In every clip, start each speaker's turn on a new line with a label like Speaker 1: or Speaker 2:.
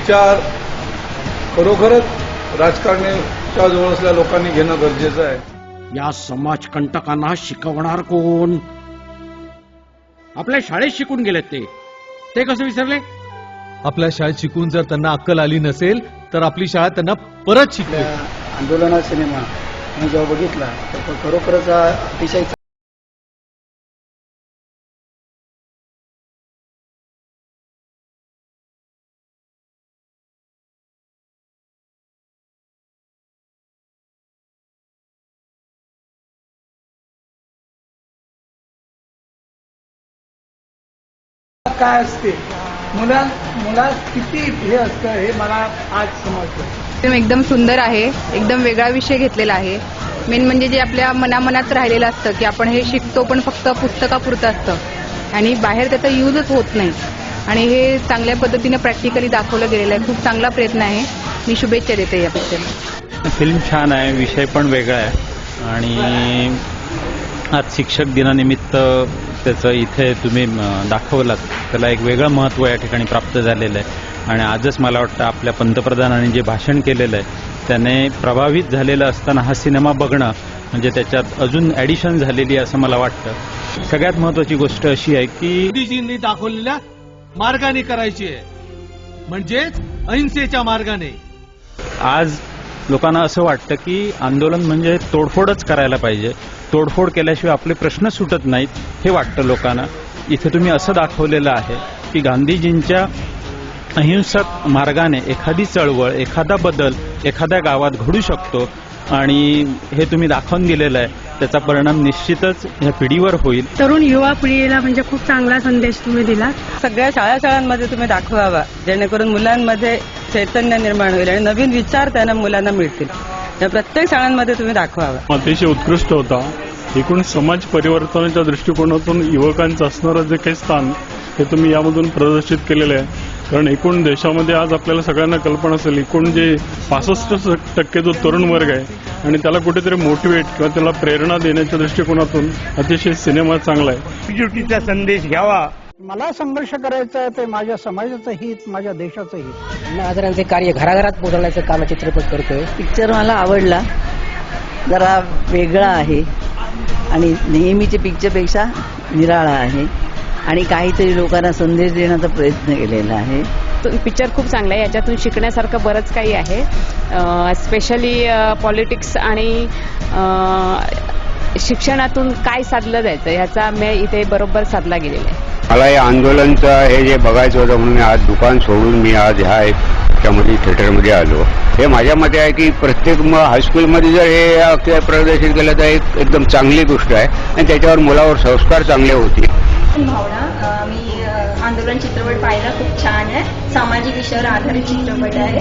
Speaker 1: विचार खरोखरच राजकारणाच्या जवळ असलेल्या लोकांनी घेणं गरजेचं आहे।
Speaker 2: या समाजकंटकांना शिकवणार कोण? आपल्या शाळेत शिकून गेलेत ते कसं विसरले?
Speaker 3: आपल्या शाळेत शिकून जर त्यांना अक्कल आली नसेल तर आपली शाळा त्यांना परत शिकवेल।
Speaker 4: आंदोलना सिनेमा मी जेव्हा बघितला तर खरोखरच अतिशय काय असते मुला किती हे असतं हे मला आज समजतं।
Speaker 5: एकदम सुंदर आहे, एकदम वेगळा विषय घेतलेला आहे। मेन म्हणजे जे आपल्या मनामनात राहिलेलं असतं की आपण हे शिकतो पण फक्त पुस्तकापुरतं असतं आणि बाहेर त्याचा यूजच होत नाही आणि हे चांगल्या पद्धतीने प्रॅक्टिकली दाखवलं गेलेलं आहे। खूप चांगला प्रयत्न आहे, मी शुभेच्छा देते या पिक्चरला।
Speaker 6: फिल्म छान आहे, विषय पण वेगळा आहे आणि आज शिक्षक दिनानिमित्त त्याचं इथे तुम्ही दाखवलात, त्याला एक वेगळं महत्त्व या ठिकाणी प्राप्त झालेलं आहे आणि आजच मला वाटतं आपल्या पंतप्रधानांनी जे भाषण केलेलं आहे त्याने प्रभावित झालेलं असताना हा सिनेमा बघणं म्हणजे त्याच्यात अजून ॲडिशन झालेली आहे असं मला वाटतं। सगळ्यात महत्त्वाची गोष्ट अशी आहे की
Speaker 3: मोदीजींनी दाखवलेल्या मार्गाने करायची आहे, म्हणजेच अहिंसेच्या मार्गाने।
Speaker 6: आज लोकांना असं वाटतं की आंदोलन म्हणजे तोडफोडच करायला पाहिजे, तोडफोड केल्याशिवाय आपले प्रश्न सुटत नाहीत हे वाटतं लोकांना। इथे तुम्ही असं दाखवलेलं आहे की गांधीजींच्या अहिंसक मार्गाने एखादी चळवळ, एखादा बदल एखाद्या गावात घडू शकतो आणि हे तुम्ही दाखवून दिलेलं आहे। त्याचा परिणाम निश्चितच ह्या पिढीवर होईल।
Speaker 7: तरुण युवा पिढीला म्हणजे खूप चांगला संदेश तुम्ही दिला।
Speaker 8: सगळ्या शाळांमध्ये तुम्ही दाखवावा जेणेकरून मुलांमध्ये चैतन्य निर्माण होईल आणि नवीन विचार त्यांना मुलांना मिळतील। या प्रत्येक शाळांमध्ये तुम्ही दाखवावा।
Speaker 9: अतिशय उत्कृष्ट होता। एकूण समाज परिवर्तनाच्या दृष्टिकोनातून युवकांचं असणारं जे काही स्थान हे तुम्ही यामधून प्रदर्शित केलेलं आहे। कारण एकूण देशामध्ये आज आपल्याला सगळ्यांना कल्पना असेल एकूण जे 65% जो तरुण वर्ग आहे आणि त्याला कुठेतरी मोटिवेट किंवा त्याला प्रेरणा देण्याच्या दृष्टिकोनातून अतिशय सिनेमा चांगला आहे।
Speaker 10: एकजुटीचा संदेश घ्यावा।
Speaker 4: मला संघर्ष करायचा आहे ते माझ्या समाजाचं हित, माझ्या देशाचं हित।
Speaker 11: आदरांचे कार्य घराघरात पोहोचवण्याचं काम चित्रपट करतोय।
Speaker 8: पिक्चर मला आवडला, जरा वेगळा आहे आणि नेहमीच्या पिक्चरपेक्षा निराळा आहे आणि काहीतरी लोकांना संदेश देण्याचा प्रयत्न केलेला आहे।
Speaker 5: पिक्चर खूप चांगला आहे, याच्यातून शिकण्यासारखं बरंच काही आहे, स्पेशली पॉलिटिक्स आणि शिक्षणातून काय साधलं जायचं ह्याचा इथे बरोबर साधला गेलेला आहे।
Speaker 10: मला या आंदोलनचं हे जे बघायचं होतं म्हणून आज दुकान सोडून मी आज ह्या ह्याच्यामध्ये थिएटरमध्ये आलो। हे माझ्या मते आहे की प्रत्येक हायस्कूलमध्ये जर हे प्रदर्शित केलं तर एकदम चांगली गोष्ट आहे आणि त्याच्यावर मुलावर संस्कार चांगले होतील।
Speaker 5: भावना, मी आंदोलन चित्रपट पाहिला, खूप छान आहे, सामाजिक विषयावर आधारित चित्रपट आहे।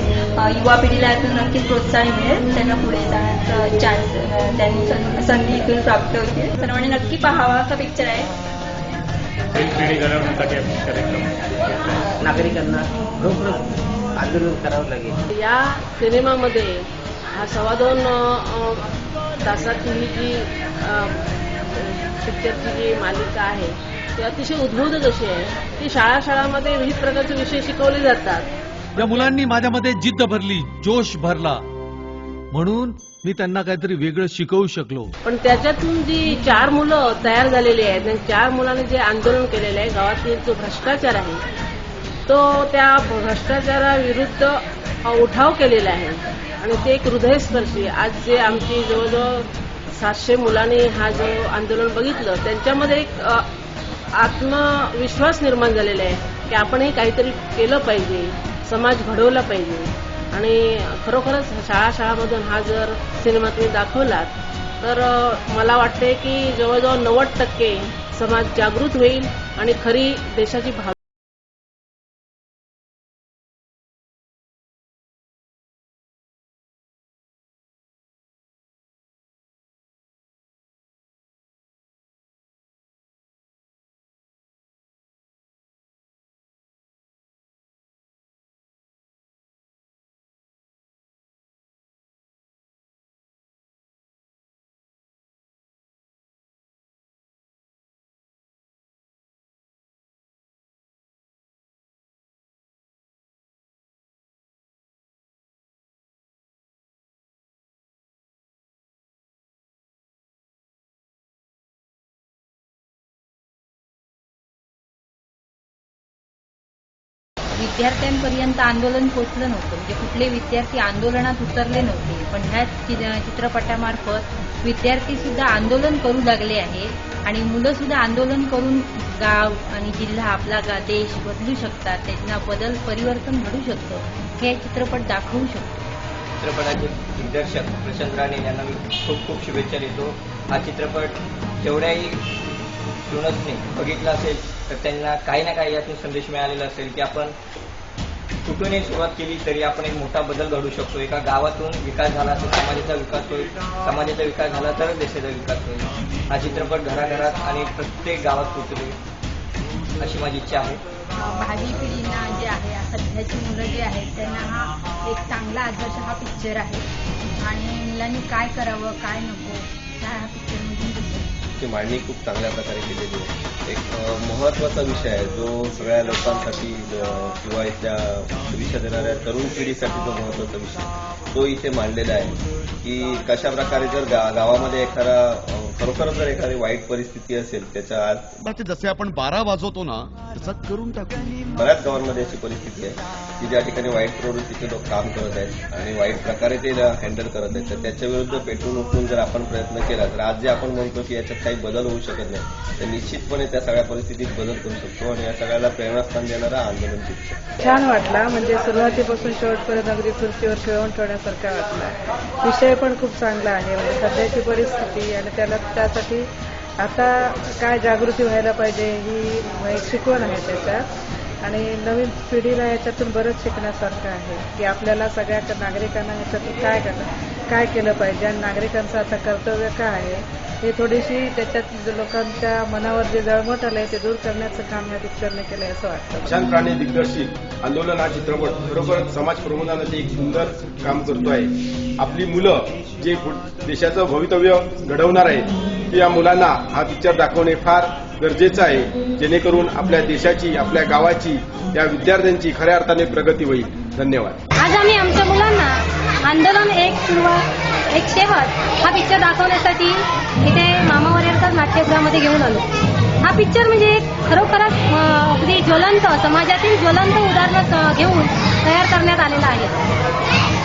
Speaker 5: युवा पिढीला यातून नक्कीच प्रोत्साहन मिळेल, त्यांना पुढे जाण्याचा चान्स, त्यांनी संधी इथून प्राप्त होतील। सर्वांनी नक्की पाहावा असा पिक्चर आहे।
Speaker 11: नागरिकांना आंदोलन करावं लागेल।
Speaker 7: या सिनेमामध्ये हा 2.25 तासाची ही जी पिक्चरची जी मालिका आहे ती अतिशय उद्बोधक अशी आहे की शाळांमध्ये विविध प्रकारचे विषय शिकवले जातात।
Speaker 3: या मुलांनी माझ्यामध्ये जिद्द भरली, जोश भरला, म्हणून मी त्यांना काहीतरी वेगळं शिकवू शकलो।
Speaker 7: पण त्याच्यातून जी 4 मुलं तयार झालेली आहेत आणि 4 मुलांनी जे आंदोलन केलेलं आहे, गावातील जो भ्रष्टाचार आहे तो त्या भ्रष्टाचाराविरुद्ध उठाव केलेला आहे आणि ते एक हृदयस्पर्शी। आज जे आमची जवळजवळ 700 मुलांनी हा जो आंदोलन बघितलं त्यांच्यामध्ये एक आत्मविश्वास निर्माण झालेला आहे की आपणही काहीतरी केलं पाहिजे, समाज घडवला पाहिजे आणि खरोखरच शाळांमधून हा जर सिनेमा तुम्ही दाखवलात तर मला वाटते की जवळजवळ 90% समाज जागृत होईल आणि खरी देशाची भावना
Speaker 5: विद्यार्थ्यांपर्यंत आंदोलन पोचलं नव्हतं, म्हणजे कुठले विद्यार्थी आंदोलनात उतरले नव्हते. पण ह्या चित्रपटामार्फत विद्यार्थी सुद्धा आंदोलन करू लागले आहे आणि मुलं सुद्धा आंदोलन करून गाव आणि जिल्हा आपला देश बदलू शकतात, त्यांना परिवर्तन घडू शकतं, हे चित्रपट दाखवू शकतो.
Speaker 11: चित्रपटाचे दिग्दर्शक प्रशांत राणे यांना मी खूप खूप शुभेच्छा देतो. हा चित्रपट जेवढ्याही स्टुडंट्सनी बघितला असेल तर त्यांना काही ना काही यातून संदेश मिळालेला असेल की आपण कुठूनही सुरुवात केली तरी आपण एक मोठा बदल घडू शकतो. एका गावातून विकास झाला तर समाजाचा विकास होईल, समाजाचा विकास झाला तर देशाचा विकास होईल. हा चित्रपट घराघरात आणि प्रत्येक गावात पोचवेल अशी माझी इच्छा आहे.
Speaker 5: भावी पिढींना जे आहे, सध्याची मुलं जे आहेत त्यांना हा एक चांगला आदर्श हा पिक्चर आहे आणि मुलांनी काय करावं काय नको त्या पिक्चरमधून दिसतं.
Speaker 12: ची मांडणी खूप चांगल्या प्रकारे केलेली आहे. एक महत्त्वाचा विषय आहे जो सगळ्या लोकांसाठी किंवा इथल्या भविष्यात येणाऱ्या तरुण पिढीसाठी जो महत्त्वाचा विषय तो इथे मांडलेला आहे की कशा प्रकारे जर गावामध्ये खरोखर जर एखादी वाईट परिस्थिती असेल त्याच्या आज
Speaker 13: जसे आपण 12 वाजवतो ना तसं करून टाकू.
Speaker 12: बऱ्याच गावांमध्ये अशी परिस्थिती आहे की ज्या ठिकाणी वाईट प्रवृत्तीचे लोक काम करत आहेत आणि वाईट प्रकारे ते हँडल करत आहेत. तर त्याच्या विरुद्ध पेटून उठून जर आपण प्रयत्न केला तर आज जे आपण म्हणतो की याच्यात काही बदल होऊ शकत नाही तर निश्चितपणे त्या सगळ्या परिस्थितीत बदल करू शकतो आणि या सगळ्याला प्रेरणास्थान देणारा आंदोलन शिक्षक.
Speaker 7: छान वाटला, म्हणजे सुरुवातीपासून शेवटपर्यंत अगदी खुर्चीवर खेळून ठेवण्यासारखा वाटला. विषय पण खूप चांगला आहे, म्हणजे सध्याची परिस्थिती आणि त्यासाठी आता काय जागृती व्हायला पाहिजे ही एक शिकवण आहे त्याच्यात आणि नवीन पिढीला याच्यातून बरंच शिकण्यासारखं आहे की आपल्याला सगळ्या नागरिकांना याच्यातून काय केलं पाहिजे आणि नागरिकांचं आता कर्तव्य काय आहे हे थोडीशी त्याच्यात लोकांच्या मनावर जे जळमट आलंय ते दूर करण्याचं काम या पिक्चरने केलंय असं वाटतं.
Speaker 1: प्रशांत राणे दिग्दर्शित आंदोलन हा चित्रपट खरोखर समाज प्रबोधनाचे एक सुंदर काम करतो आहे. आपली मुलं जे देशाचं भवितव्य घडवणार आहे या मुलांना हा पिक्चर दाखवणे फार गरजेचं आहे जेणेकरून आपल्या देशाची आपल्या गावाची या विद्यार्थ्यांची खऱ्या अर्थाने प्रगती होईल. धन्यवाद.
Speaker 5: आज आम्ही आमच्या मुलांना आंदोलन एक सुरुवात एक शेवट हा पिक्चर दाखवण्यासाठी इथे मामा वरेरकर नाट्यगृहामध्ये घेऊन आलो. हा पिक्चर म्हणजे खरोखरच अगदी ज्वलंत समाजातील ज्वलंत उदाहरणं घेऊन तयार करण्यात आलेला आहे.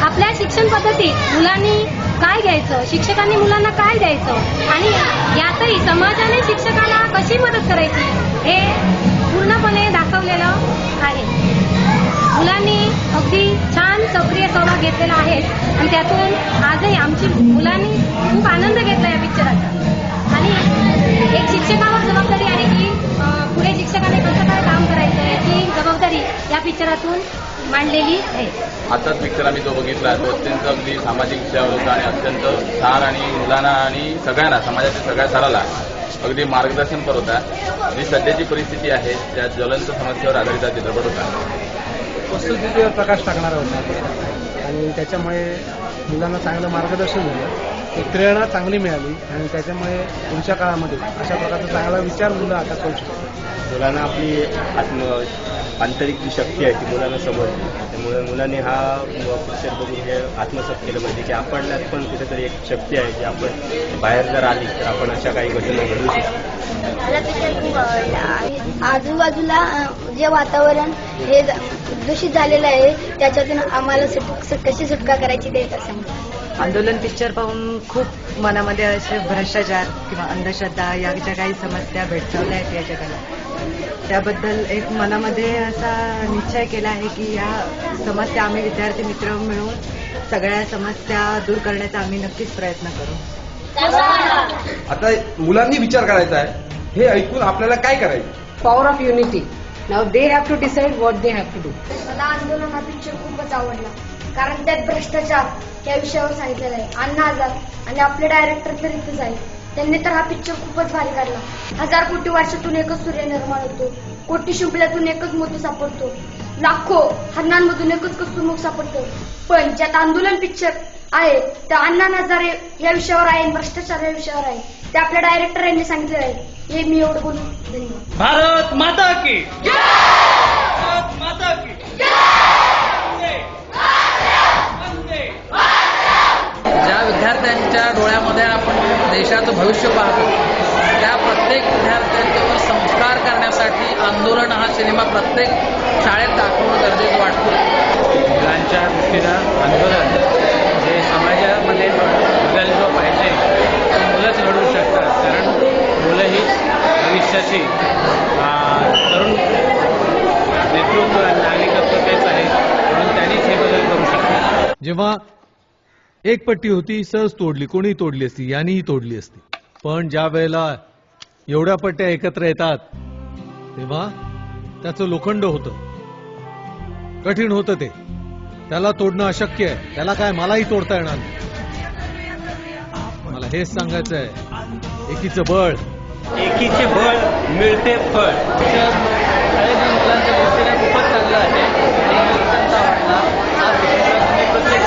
Speaker 5: आपल्या शिक्षण पद्धतीत मुलांनी काय घ्यायचं, शिक्षकांनी मुलांना काय द्यायचं आणि यातही समाजाने शिक्षकांना कशी मदत करायची हे पूर्णपणे दाखवलेलं आहे. मुलांनी अगदी छान सक्रिय सहभाग घेतलेला आहे आणि त्यातून आजही आमची मुलांनी खूप आनंद घेतला या पिक्चराचा आणि एक शिक्षकावर जबाबदारी आहे की पुढे शिक्षकाने कसं काय काम करायचं याची जबाबदारी या पिक्चरातून मांडलेली आहे.
Speaker 14: आताच पिक्चर आम्ही जो बघितला तो अत्यंत अगदी सामाजिक विषयावर होता आणि अत्यंत छान आणि मुलांना आणि सगळ्यांना समाजाच्या सगळ्या स्तराला अगदी मार्गदर्शनपर होता. जी सध्याची परिस्थिती आहे त्या ज्वलंत समस्येवर आधारित हा चित्रपट होता.
Speaker 4: वस्तुस्थितीवर प्रकाश टाकणारा होता आणि त्याच्यामुळे मुलांना चांगलं मार्गदर्शन झालं, एक प्रेरणा चांगली मिळाली आणि त्याच्यामुळे पुढच्या काळामध्ये अशा प्रकारचा चांगला विचार मुलं आता करू शकतात.
Speaker 12: मुलांना आपली आंतरिक जी शक्ती आहे ती मुलांना समजली. त्यामुळे मुलांनी हा पिक्चर बघून हे आत्मसात केलं पाहिजे की आपल्यात पण कुठेतरी एक शक्ती आहे की आपण बाहेर जर आली तर आपण अशा काही घटना घडवू शकतो.
Speaker 15: मला पिक्चर खूप आवडला. आजूबाजूला जे वातावरण हे दूषित झालेलं आहे त्याच्यातून आम्हाला कशी सुटका करायची ते सांगतो.
Speaker 8: आंदोलन पिक्चर पाहून खूप मनामध्ये असे भ्रष्टाचार किंवा अंधश्रद्धा या ज्या काही समस्या भेडसावल्या आहेत या जगाला त्याबद्दल एक मनामध्ये असा निश्चय केला आहे की या समस्या आम्ही विद्यार्थी मित्र मिळून सगळ्या समस्या दूर करण्याचा आम्ही नक्कीच प्रयत्न करू.
Speaker 16: आता मुलांनी विचार करायचा आहे हे ऐकून आपल्याला काय करायचं.
Speaker 7: Power of unity. Now they have to decide what they have to do.
Speaker 15: मला आंदोलन हा पिक्चर खूपच आवडला कारण त्यात भ्रष्टाचार या विषयावर सांगितलेला आहे. अण्णा हजारे आणि आपले डायरेक्टर तर इथेच आहेत. त्यांनी तर हा पिक्चर खूपच भारी काढला. 1000 कोटी वर्षातून एकच सूर्य निर्माण होतो, कोटी शिंपल्यातून एकच मोती सापडतो, लाखो हरणांमधून एकच कस्तुरमुख सापडतं. पण ज्यात आंदोलन पिक्चर आहे त्या अण्णा हजारे या विषयावर आहे, भ्रष्टाचार या विषयावर आहे. ते आपल्या डायरेक्टर यांनी सांगितलेलं आहे. हे मी एवढं बोलून धन्यवाद.
Speaker 3: भारत माता की भारत माता की
Speaker 11: ज्या विद्यार्थ्यांच्या डोळ्यामध्ये आपण देशाचं भविष्य पाहतो त्या प्रत्येक विद्यार्थ्यांच्यावर संस्कार करण्यासाठी आंदोलन हा सिनेमा प्रत्येक शाळेत दाखवला
Speaker 17: गरजेचं वाटतं. मुलांच्या दृष्टीनं आंदोलन हे समाजामध्ये बदल जो पाहिजे तो मुलंच घडवू शकतात. कारण मुलं ही भविष्याची तरुण नेतृत्व नागरिकत्व तेच आहे, म्हणून त्यांनीच हे बदल करू शकतात.
Speaker 3: जेव्हा एक पट्टी होती सहज तोडली, कोणी तोडली असती, यांनीही तोडली असती. पण ज्या वेळेला एवढ्या पट्ट्या एकत्र येतात तेव्हा त्याचं लोखंड होतं, कठीण होतं ते, त्याला तोडणं अशक्य आहे. त्याला काय मलाही तोडता येणार नाही. मला हेच सांगायचं आहे, एकीचं बळ,
Speaker 17: एकीचे बळ मिळते फळ. मुलांच्या दृष्टीने खूपच चांगलं आहे आणि लोकांचा वाटला हा प्रत्येक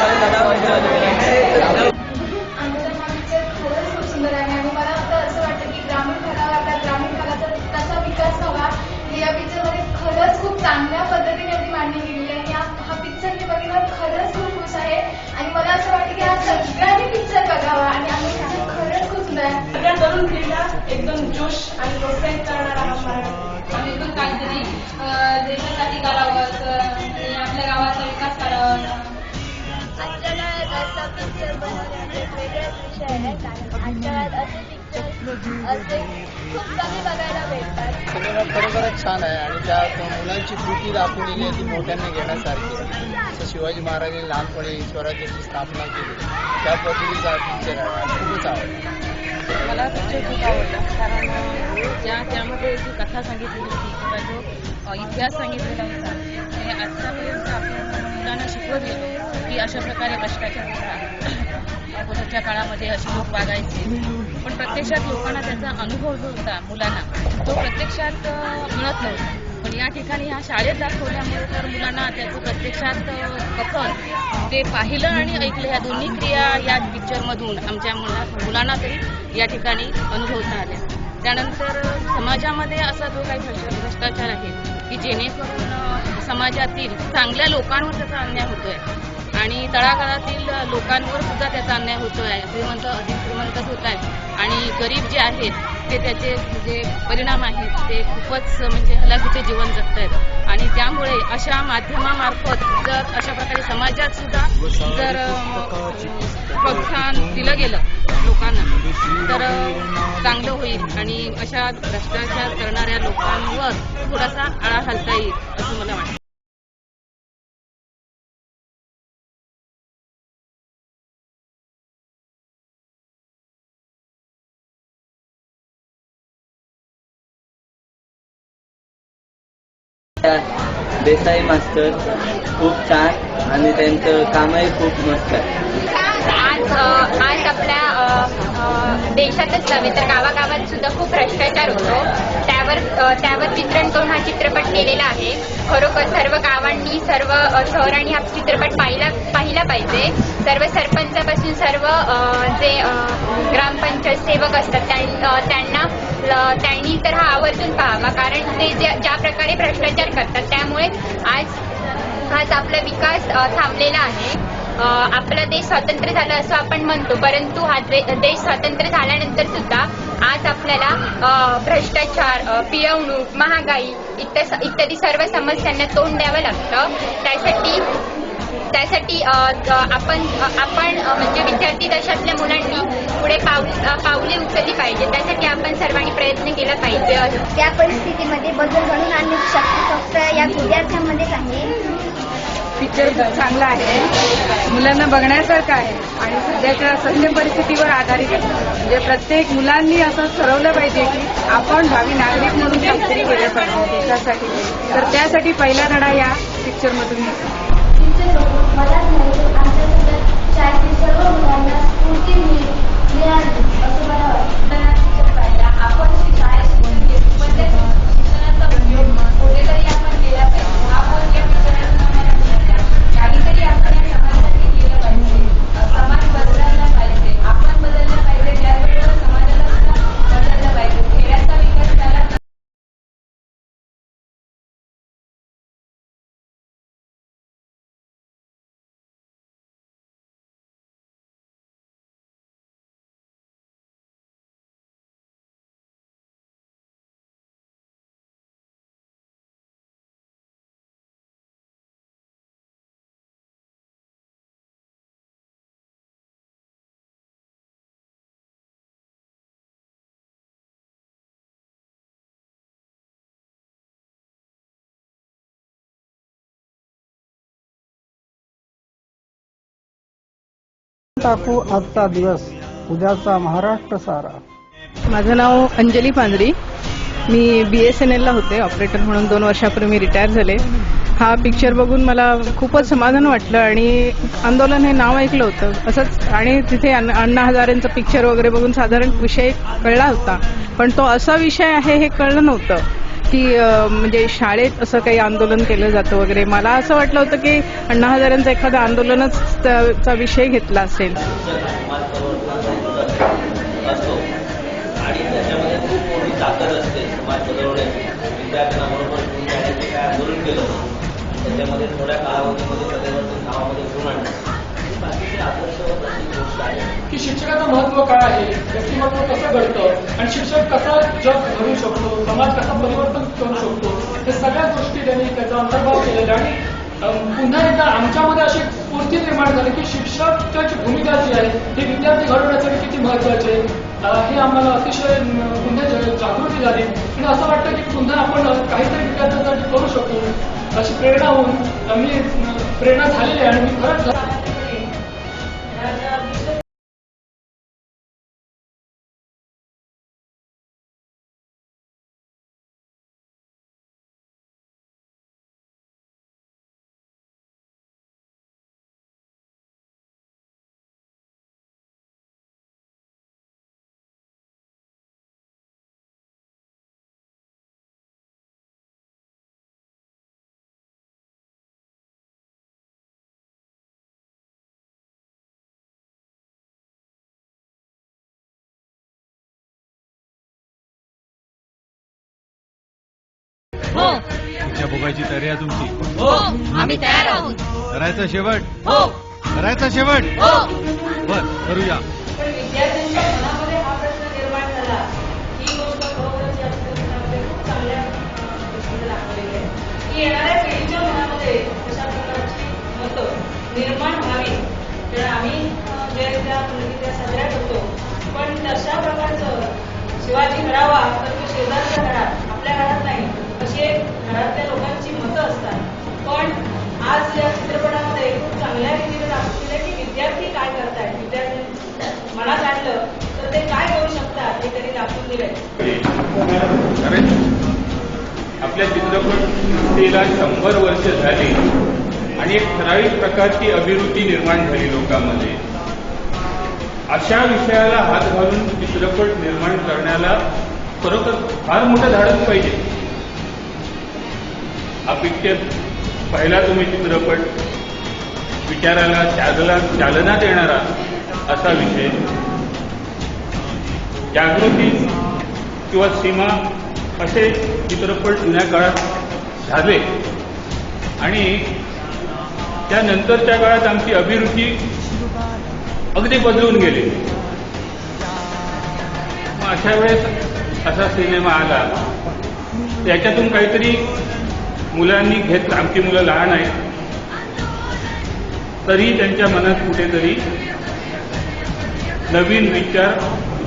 Speaker 15: खरंच खूप सुंदर आहे आणि मला असं वाटतं की ग्रामीण भागाचा कसा विकास व्हावा हे या पिक्चरमध्ये खरंच खूप चांगल्या पद्धतीने अगदी मांडणी केलेली आहे. हा पिक्चर मी बघितल्यावर खरंच खूप खुश आहे आणि मला असं वाटतं की हा सगळ्यांनी पिक्चर बघावा आणि आम्ही पिक्चर खरंच खूप सुंदर आहे.
Speaker 7: सगळ्या तरुण पिढीला एकदम जोश आणि प्रोत्साहित करणारा हा मराठी.
Speaker 5: आम्ही पण काहीतरी देशासाठी करावं, आपल्या गावाचा विकास करावा.
Speaker 15: आजच्या काळात असा पिक्चर बनवण्याचा एक वेगळाच विषय आहे कारण आजच्या काळात असे पिक्चर असे खूप कमी बघायला भेटतात.
Speaker 17: सिनेमा खरोखरच छान आहे आणि त्यात मुलांची कृती दाखवलेली आहे ती मोठ्यांना घेण्यासारखी आहे. जसं शिवाजी महाराजांनी लहानपणी स्वराज्याची स्थापना केली त्या पद्धतीचा पिक्चर आहे आणि खूपच आवडला.
Speaker 5: मला पिक्चर खूप आवडला कारण त्यामध्ये जी कथा सांगितलेली होती किंवा जो इतिहास सांगितलेला होता ते आजच्यापर्यंत आपण मुलांना शिकवत गेलो की अशा प्रकारे भ्रष्टाचार होता, अगोदरच्या काळामध्ये असे लोक वागायचे. पण प्रत्यक्षात लोकांना त्याचा अनुभव जो होता मुलांना तो प्रत्यक्षात मिळत नव्हता. पण या ठिकाणी ह्या शाळेत दाखवल्यामुळे तर मुलांना त्याचं प्रत्यक्षात कथन ते पाहिलं आणि ऐकलं, ह्या दोन्ही क्रिया या पिक्चरमधून आमच्या मुलांना तरी या ठिकाणी अनुभवता आल्या. त्यानंतर समाजामध्ये असा जो काही भ्रष्टाचार आहे की जेणेकरून समाजातील चांगल्या लोकांवर त्याचा अन्याय होतोय आणि तळागाळातील लोकांवर सुद्धा त्याचा अन्याय होतोय. श्रीमंत अधिक श्रीमंतच होत आहेत आणि गरीब जे आहेत ते त्याचे जे परिणाम आहेत ते खूपच म्हणजे हलाखीचे जीवन जगत आहेत. आणि त्यामुळे अशा माध्यमामार्फत जर अशा प्रकारे समाजात सुद्धा जर प्रोत्साहन दिलं गेलं लोकांना तर चांगलं होईल आणि अशा भ्रष्टाचार करणाऱ्या लोकांवर थोडासा आळा घालता येईल असं मला वाटतं.
Speaker 17: देसाई मास्टर खूप छान आणि त्यांचं कामही खूप मस्त आहे.
Speaker 5: आज आपल्या देशातच नव्हे तर गावागावात सुद्धा खूप भ्रष्टाचार होतो. त्यावर चित्रण करून हा चित्रपट केलेला आहे. खरोखर सर्व गावांनी सर्व शहरांनी हा चित्रपट पाहिला पाहिजे. सर्व सरपंचापासून सर्व जे ग्रामपंचायत सेवक असतात त्यांनी तर हा आवर्जून पाहावा कारण ते ज्या प्रकारे भ्रष्टाचार करतात त्यामुळे आज आपला विकास थांबलेला आहे. आपला देश स्वातंत्र्य झाला असं आपण म्हणतो परंतु हा देश स्वातंत्र्य झाल्यानंतर सुद्धा आज आपल्याला भ्रष्टाचार, पिळवणूक, महागाई इत्यादी सर्व समस्यांना तोंड द्यावं लागतं. त्यासाठी आपण म्हणजे विद्यार्थी दशातल्या मुलांनी पुढे पावले उचलली पाहिजे. त्यासाठी आपण सर्वांनी प्रयत्न केला पाहिजे.
Speaker 15: त्या परिस्थितीमध्ये बदल घडून आणण्याची शक्ती फक्त या विद्यार्थ्यांमध्येच आहे.
Speaker 5: पिक्चर खूप चांगला आहे, मुलांना बघण्यासारखं आहे आणि सध्याच्या सत्य परिस्थितीवर आधारित आहे. म्हणजे प्रत्येक मुलांनी असं ठरवलं पाहिजे की आपण भावी नागरिक म्हणून काहीतरी केलं पाहिजे देशासाठी. तर त्यासाठी पहिला धडा या पिक्चरमधून
Speaker 15: मला आमच्या शाळेतील सर्व मुलांना स्फूर्ती मिळाली असं मला वाटतं. आपण
Speaker 18: टाकू आजचा दिवस उद्याचा महाराष्ट्र सारा.
Speaker 5: माझं नाव अंजली पांढरी. मी BSNLला होते ऑपरेटर म्हणून. 2 वर्षापूर्वी मी रिटायर झाले. हा पिक्चर बघून मला खूपच समाधान वाटलं आणि आंदोलन हे नाव ऐकलं होतं असंच. आणि तिथे अण्णा हजारेंचं पिक्चर वगैरे बघून साधारण विषय कळला होता, पण तो असा विषय आहे हे कळलं नव्हतं की म्हणजे शाळेत असं काही आंदोलन केलं जातं वगैरे. मला असं वाटलं होतं की अण्णा हजारेंचं एखादं आंदोलनच चा विषय घेतला असेल.
Speaker 11: आणि त्याच्यामध्ये खूप मोठी ताकद असते समाज बदलवण्याची. विद्यार्थ्यांना बरोबर घेऊन जाण्याचे काय आंदोलन केलं त्याच्यामध्ये थोड्या कालावधीमध्ये परिवर्तन गावामध्ये घेऊन आणलं. बाकीचे आदर्श व प्रत्येक गोष्ट आहे
Speaker 19: की शिक्षकाचं महत्व काय आहे, व्यक्तिमत्व कसं घडतं आणि शिक्षक कसा जग घडू शकतो, समाज कसा परिवर्तन करू शकतो, हे सगळ्या गोष्टी त्यांनी त्याचा अंतर्भाव केलेला. आणि पुन्हा एकदा आमच्यामध्ये अशी स्फूर्ती निर्माण झाली की शिक्षकाची भूमिका जी आहे ही विद्यार्थी घडवण्यासाठी किती महत्वाची आहे हे आम्हाला अतिशय पुन्हा जागृती झाली. आणि असं वाटतं की पुन्हा आपण काहीतरी विद्यार्थ्यांसाठी करू शकतो अशी प्रेरणा होऊन मी प्रेरणा झालेली आहे. आणि मी खरंच
Speaker 3: पिक्चर बघायची तयारी आहे तुमची?
Speaker 20: हो, आम्ही तयार आहोत.
Speaker 3: करायचा शेवट?
Speaker 20: हो.
Speaker 3: करायचा शेवट?
Speaker 20: हो.
Speaker 3: बर, करूया.
Speaker 7: विद्यार्थ्यांच्या मनामध्ये हा प्रश्न निर्माण झाला ही गोष्ट खरोखरच या चित्रपटामध्ये खूप चांगल्या दृष्टीने दाखवलेली आहे की येणाऱ्या पिढीच्या मनामध्ये अशा प्रकारची मतं निर्माण व्हावी. तर आम्ही जयंत्या पुण्यतिथ्या साजऱ्या करतो, पण तशा प्रकारचं शिवाजी घडावा तर तो शेजारच्या घरात, आपल्या घरात नाही, असे घरातल्या लोकांची मतं असतात. पण आज या चित्रपटामध्ये खूप चांगल्या रीतीने दाखवलेलं की विद्यार्थी काय करतायत, विद्यार्थी मनात आणलं तर ते काय करू शकतात हे त्यांनी दाखवून दिलंय.
Speaker 6: कारण आपल्या चित्रपटसृष्टीला 100 वर्ष झाली आणि एक ठराविक प्रकारची अभिरुची निर्माण झाली लोकांमध्ये. अशा विषयाला हात घालून चित्रपट निर्माण करण्याला खरोखर फार मोठं धाडस पाहिजे. हा पिक्चर पहिला तुम्ही चित्रपट विचाराला चालना देणारा असा विषय. जागृती किंवा सीमा असे चित्रपट जुन्या काळात झाले आणि त्यानंतरच्या काळात आमची अभिरुची अगदी बदलून गेली. मग अशा वेळेस असा सिनेमा आला, त्याच्यातून काहीतरी मुलांनी घेतलं. आमची मुलं लहान आहेत तरी त्यांच्या मनात कुठेतरी नवीन विचार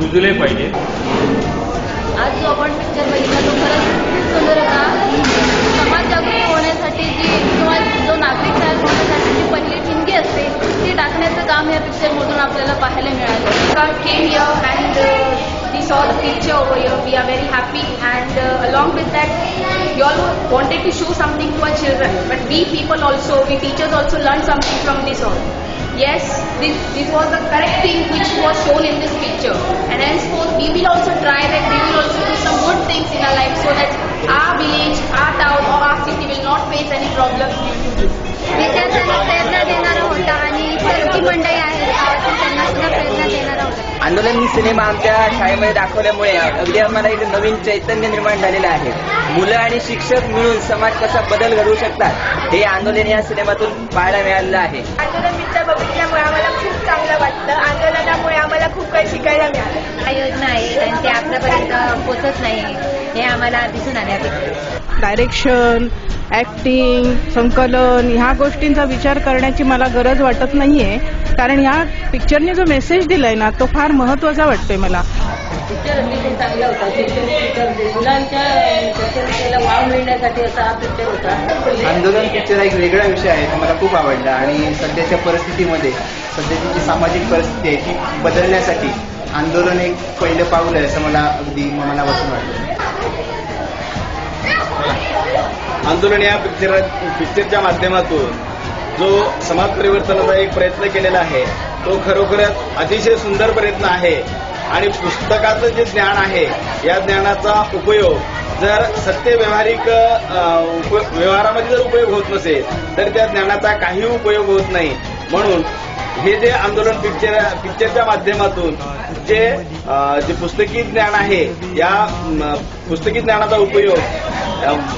Speaker 6: रुजले पाहिजे.
Speaker 20: आज जो आपण पिक्चर बघितला तो खरंच खूप सुंदर होता. समाज जागृती होण्यासाठी जी किंवा जो नागरिक तयार होण्यासाठी जी पहिली ठिणगी असते ती टाकण्याचं काम या पिक्चरमधून आपल्याला पाहायला मिळालं.
Speaker 15: Came here and we saw the picture over here. We are very happy, and along with that, we all wanted to show something to our children. But we people also, we teachers also learned something from this all. Yes, this was the correct thing which was shown in this picture, and henceforth we will also try that. We will also do some good things in our life so that our village, our town, or our city will not face any problems due to this.
Speaker 20: विद्यार्थ्यांना प्रेरणा देणारा होता आणि इतर मंडळी आहेत त्यांना सुद्धा प्रेरणा देणारा होता.
Speaker 11: आंदोलन सिनेमा आमच्या शाळेमध्ये दाखवल्यामुळे अगदी आम्हाला एक नवीन चैतन्य निर्माण झालेलं आहे. मुलं आणि शिक्षक मिळून समाज कसा बदल घडवू शकतात हे आंदोलन या सिनेमातून पाहायला मिळालेलं आहे.
Speaker 15: आंदोलन पिक्चर बघितल्यामुळे आम्हाला खूप चांगलं वाटलं. आंदोलनामुळे आम्हाला खूप काही शिकायला मिळालं.
Speaker 20: काय योजना आहे आणि ते आपल्यापर्यंत पोहोचत नाही हे आम्हाला दिसून आले.
Speaker 5: डायरेक्शन, ऍक्टिंग, संकलन ह्या गोष्टींचा विचार करण्याची मला गरज वाटत नाहीये, कारण ह्या पिक्चरने जो मेसेज दिलाय ना तो फार महत्वाचा वाटतोय मला.
Speaker 7: पिक्चर अतिशय चांगला होता. मुलांच्या शैक्षणिकेला वाव मिळण्यासाठी असा हा पिक्चर होता.
Speaker 11: आंदोलन पिक्चर हा एक वेगळा विषय आहे, तो मला खूप आवडला आणि सध्याच्या परिस्थितीमध्ये सध्याची जी सामाजिक परिस्थिती आहे ती बदलण्यासाठी आंदोलन एक पहिलं पाऊल आहे असं मला अगदी मनापासून वाटतं.
Speaker 1: आंदोलन या पिक्चरच्या माध्यमातून जो समाज परिवर्तनाचा एक प्रयत्न केलेला आहे तो खरोखरच अतिशय सुंदर प्रयत्न आहे. आणि पुस्तकाचं जे ज्ञान आहे या ज्ञानाचा उपयोग जर सत्य व्यवहारामध्ये जर उपयोग होत नसेल तर त्या ज्ञानाचा काही उपयोग होत नाही. म्हणून हे जे आंदोलन पिक्चरच्या माध्यमातून जे पुस्तकी ज्ञान आहे या पुस्तकी ज्ञानाचा उपयोग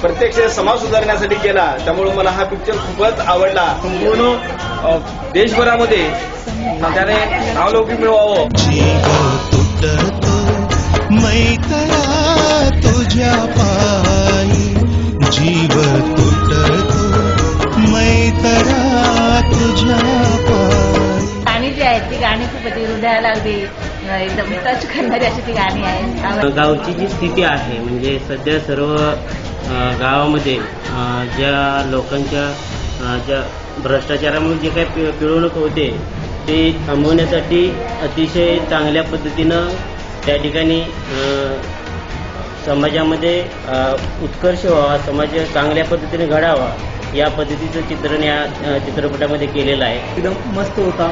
Speaker 1: प्रत्यक्ष समाज सुधारण्यासाठी केला. त्यामुळे मला हा पिक्चर खूपच आवडला. संपूर्ण देशभरामध्ये त्याने नावलौकिक मिळवावं.
Speaker 21: मैत्रा तुझ्या पायी जीव तुटतो मैत्रा तुझ्या पायी.
Speaker 20: गाणी जी आहेत ती गाणी खूप हृदयाला अगदी एकदम टच करणारी अशी ती गाणी आहेत.
Speaker 22: गावची जी स्थिती आहे म्हणजे सध्या सर्व गावामध्ये ज्या लोकांच्या ज्या भ्रष्टाचारामुळे जे काही पिळवणूक होते ते थांबवण्यासाठी अतिशय चांगल्या पद्धतीनं त्या ठिकाणी समाजामध्ये उत्कर्ष व्हावा, समाज चांगल्या पद्धतीने घडावा या पद्धतीचं चित्रण या चित्रपटामध्ये केलेलं आहे.
Speaker 23: एकदम मस्त होता.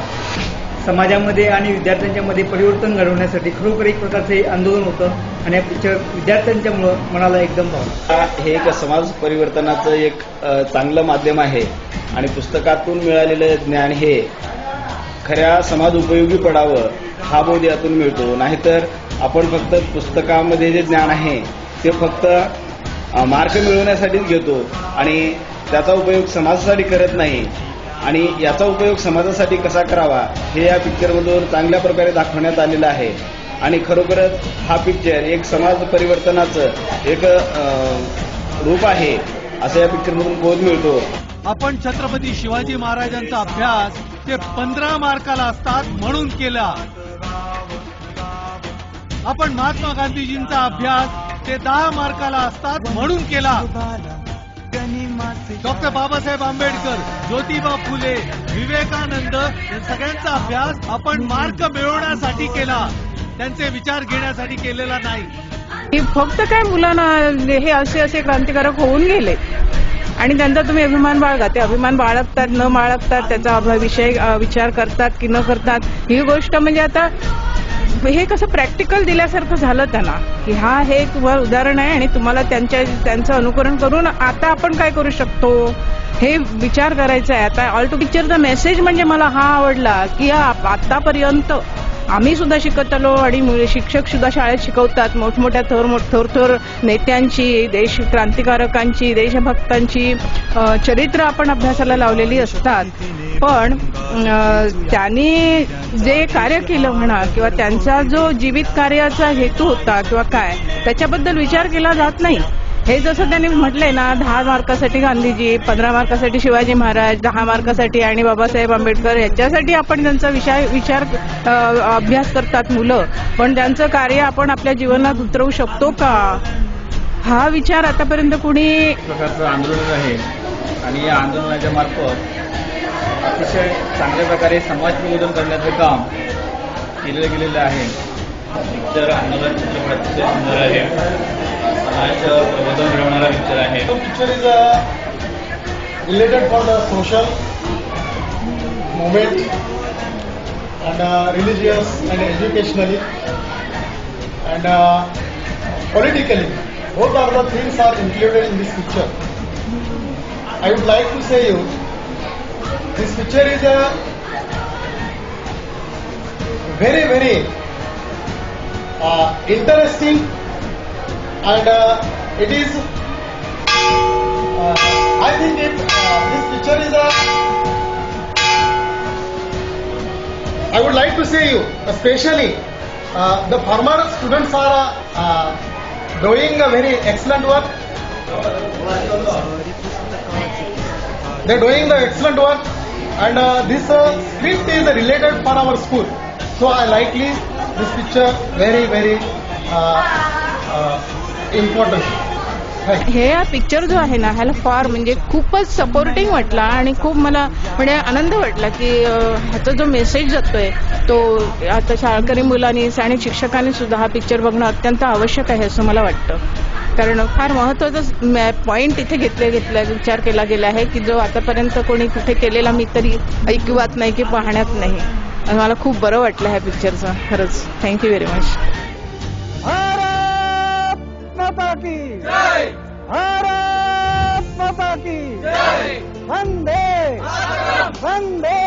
Speaker 23: समाजामध्ये आणि विद्यार्थ्यांच्या मध्ये परिवर्तन घडवण्यासाठी खरोखर एक प्रकारचं हे आंदोलन होतं आणि या पिक्चर विद्यार्थ्यांच्या मनाला एकदम भावलं.
Speaker 1: हे एक समाज परिवर्तनाचं एक चांगलं माध्यम आहे आणि पुस्तकातून मिळालेलं ज्ञान हे खऱ्या समाज उपयोगी पडावं हा बोध यातून मिळतो. नाहीतर आपण फक्त पुस्तकामध्ये जे ज्ञान आहे ते फक्त मार्क मिळवण्यासाठीच घेतो आणि त्याचा उपयोग समाजासाठी करत नाही. आणि याचा उपयोग समाजासाठी कसा करावा हे या पिक्चरमधून चांगल्या प्रकारे दाखवण्यात आलेलं आहे. आणि खरोखरच हा पिक्चर एक समाज परिवर्तनाचं एक रूप आहे असं या पिक्चरमधून बोध मिळतो.
Speaker 3: आपण छत्रपती शिवाजी महाराजांचा अभ्यास ते 15 मार्काला असतात म्हणून केला. आपण महात्मा गांधीजींचा अभ्यास ते 10 मार्काला असतात म्हणून केला. डॉक्टर बाबासाहेब आंबेडकर, ज्योतिबा फुले, विवेकानंद या सगळ्यांचा अभ्यास आपण मार्क मिळवण्यासाठी केला, त्यांचे विचार घेण्यासाठी केलेला नाही.
Speaker 5: फक्त काय मुलांना हे असे क्रांतिकारक होऊन गेले आणि त्यांचा तुम्ही अभिमान बाळगा. ते अभिमान बाळगतात न बाळगतात त्याचा विषय विचार करतात की न करतात ही गोष्ट म्हणजे आता हे कसं प्रॅक्टिकल दिल्यासारखं झालं त्यांना की हे एक तुम्हाला उदाहरण आहे आणि तुम्हाला त्यांचं अनुकरण करून आता आपण काय करू शकतो हे विचार करायचा आहे. आता ऑल टू पिक्चरचा मेसेज म्हणजे मला हा आवडला की आतापर्यंत आम्ही सुद्धा शिकत आलो आणि शिक्षक सुद्धा शाळेत शिकवतात मोठमोठ्या थोर नेत्यांची, देश क्रांतिकारकांची, देशभक्तांची चरित्र आपण अभ्यासाला लावलेली असतात. पण त्यांनी जे कार्य केलं म्हणा किंवा त्यांचा जो जीवित कार्याचा हेतू होता किंवा काय त्याच्याबद्दल विचार केला जात नाही. हे जसं त्यांनी म्हटलंय ना 10 मार्कासाठी गांधीजी, 15 मार्कासाठी शिवाजी महाराज, 10 मार्कासाठी आणि बाबासाहेब आंबेडकर याच्यासाठी आपण त्यांचा विचार अभ्यास करतात मुलं. पण त्यांचं कार्य आपण आपल्या जीवनात उतरवू शकतो का हा विचार आतापर्यंत कुणी
Speaker 6: प्रकारचं आंदोलन आहे आणि या आंदोलनाच्या मार्फत अतिशय चांगल्या प्रकारे समाज प्रबोधन करण्याचं काम केलं गेलेलं आहे. पिक्चर आंदोलन चित्रपट अतिशय सुंदर आहे. समाज प्रबोधन घडवणारा पिक्चर आहे.
Speaker 24: Picture is related for the social movement and religious and educationally and politically. Both are the things are included in this picture. I would like to say you, this picture is a very, very interesting and it is, I think this picture is I would like to say you, especially the former students are doing a very excellent work. They are doing the excellent work and this script is related for our school. So I likely this picture very, very important.
Speaker 2: हे picture जो आहे ना ह्याला फार म्हणजे खूपच supporting वाटला आणि खूप मला म्हणजे आनंद वाटला की ह्याचा जो मेसेज जातोय तो आता शाळकरी मुलांनी आणि शिक्षकांनी सुद्धा हा पिक्चर बघणं अत्यंत आवश्यक आहे असं मला वाटतं. कारण फार महत्वाचा पॉइंट इथे घेतला विचार केला गेला आहे की जो आतापर्यंत कोणी कुठे केलेला मी तरी ऐकिवात नाही की पाहण्यात नाही. आणि मला खूप बरं वाटलं ह्या पिक्चरचं. खरंच थँक्यू व्हेरी मच.
Speaker 18: माता की जय, भारत माता की जय, वंदे वंदे